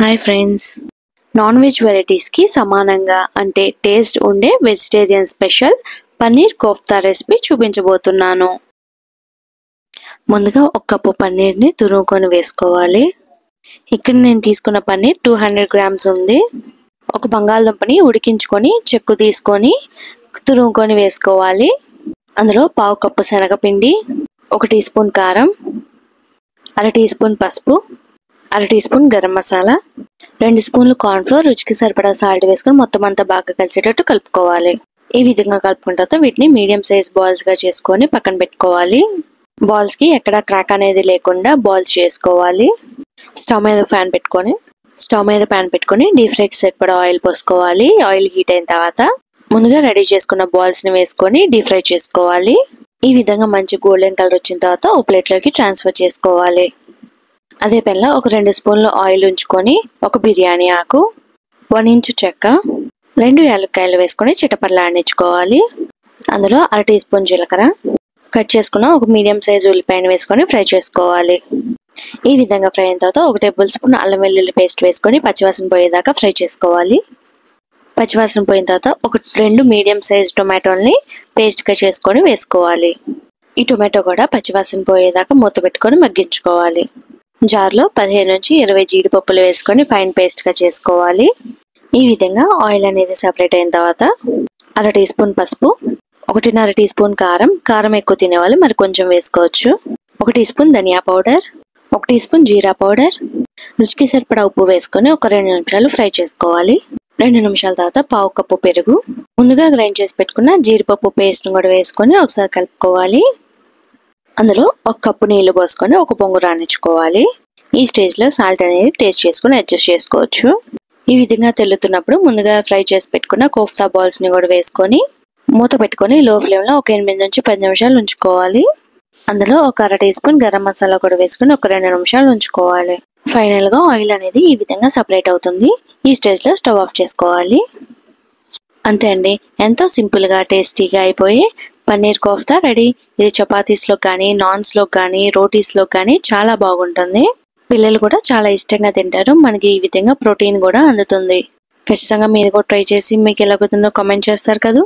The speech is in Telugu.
హాయ్ ఫ్రెండ్స్, నాన్ వెజ్ వెరైటీస్కి సమానంగా అంటే టేస్ట్ ఉండే vegetarian special paneer kofta recipe చూపించబోతున్నాను. ముందుగా ఒక కప్పు పన్నీర్ని తురుముకొని వేసుకోవాలి. ఇక్కడ నేను తీసుకున్న పన్నీర్ 200 గ్రామ్స్ ఉంది. ఒక బంగాళదుంపని ఉడికించుకొని చెక్కు తీసుకొని తురుముకొని వేసుకోవాలి. అందులో పావు కప్పు శనగపిండి, 1 టీ స్పూన్ కారం, 1/2 టీ స్పూన్ పసుపు, 1/2 టీ స్పూన్ గరం మసాలా, 2 స్పూన్లు కార్న్ఫ్లోర్, రుచికి సరిపడా సాల్ట్ వేసుకొని మొత్తం అంతా బాగా కలిసేటట్టు కలుపుకోవాలి. ఈ విధంగా కలుపుకున్న తర్వాత వీటిని మీడియం సైజ్ బాల్స్ గా చేసుకొని పక్కన పెట్టుకోవాలి. బాల్స్ కి ఎక్కడ క్రాక్ అనేది లేకుండా బాల్స్ చేసుకోవాలి. స్టవ్ మీద ప్యాన్ పెట్టుకొని డీప్ ఫ్రైకి సరిపడా ఆయిల్ పోసుకోవాలి. ఆయిల్ హీట్ అయిన తర్వాత ముందుగా రెడీ చేసుకున్న బాల్స్ ని వేసుకొని డీప్ ఫ్రై చేసుకోవాలి. ఈ విధంగా మంచి గోల్డెన్ కలర్ వచ్చిన తర్వాత ఒక ప్లేట్ లోకి ట్రాన్స్ఫర్ చేసుకోవాలి. అదే పెన్ లో ఒక 2 స్పూన్లు ఆయిల్ ఉంచుకొని ఒక బిర్యానీ ఆకు, 1 ఇంచు చెక్క, 2 యాలక్కాయలు వేసుకొని చిటపటలాడించుకోవాలి. అందులో 1/2 టీ స్పూన్ జీలకర్ర, కట్ చేసుకున్న ఒక మీడియం సైజ్ ఉల్లిపాయను వేసుకొని ఫ్రై చేసుకోవాలి. ఈ విధంగా ఫ్రై అయిన తర్వాత 1 టేబుల్ స్పూన్ అల్లం వెల్లుల్లి పేస్ట్ వేసుకొని పచ్చివాసన పోయేదాకా ఫ్రై చేసుకోవాలి. పచ్చివాసన పోయిన తర్వాత 2 మీడియం సైజ్ టొమాటోల్ని పేస్ట్గా చేసుకొని వేసుకోవాలి. ఈ టొమాటో కూడా పచ్చివాసన పోయేదాకా మూత పెట్టుకొని మగ్గించుకోవాలి. జార్లో 15 నుంచి 20 జీడిపప్పులు వేసుకొని ఫైన్ పేస్ట్గా చేసుకోవాలి. ఈ విధంగా ఆయిల్ అనేది సపరేట్ అయిన తర్వాత 1/2 టీ స్పూన్ పసుపు, 1.5 టీ స్పూన్ కారం ఎక్కువ తినేవాళ్ళు మరి కొంచెం వేసుకోవచ్చు, 1 టీ స్పూన్ ధనియా పౌడర్, 1 టీ స్పూన్ జీరా పౌడర్, రుచికి సరిపడా ఉప్పు వేసుకొని ఒక 2 నిమిషాలు ఫ్రై చేసుకోవాలి. 2 నిమిషాల తర్వాత పావు కప్పు పెరుగు, ముందుగా గ్రైండ్ చేసి పెట్టుకున్న జీడిపప్పు పేస్ట్ను కూడా వేసుకొని ఒకసారి కలుపుకోవాలి. అందులో 1 కప్పు నీళ్లు పోసుకొని ఒక పొంగు రానిచ్చుకోవాలి. ఈ స్టేజ్లో సాల్ట్ అనేది టేస్ట్ చేసుకొని అడ్జస్ట్ చేసుకోవచ్చు. ఈ విధంగా తెల్లుతున్నప్పుడు ముందుగా ఫ్రై చేసి పెట్టుకున్న కోఫ్తా బాల్స్ని కూడా వేసుకొని మూత పెట్టుకొని లో ఫ్లేమ్లో ఒక 8 నుంచి 10 నిమిషాలు ఉంచుకోవాలి. అందులో ఒక 1/2 టీ స్పూన్ గరం మసాలా కూడా వేసుకొని ఒక 2 నిమిషాలు ఉంచుకోవాలి. ఫైనల్గా ఆయిల్ అనేది ఈ విధంగా సపరేట్ అవుతుంది. ఈ స్టేజ్లో స్టవ్ ఆఫ్ చేసుకోవాలి. అంతే అండి, ఎంతో సింపుల్గా టేస్టీగా అయిపోయి పన్నీర్ కోఫ్తా రెడీ. ఇది చపాతీస్లో కానీ, నాన్స్లో కానీ, రోటీస్లో కానీ చాలా బాగుంటుంది. పిల్లలు కూడా చాలా ఇష్టంగా తింటారు. మనకి ఈ విధంగా ప్రోటీన్ కూడా అందుతుంది. ఖచ్చితంగా మీరు కూడా ట్రై చేసి మీకు ఎలా కుదిరిందో కామెంట్ చేస్తారు కదా.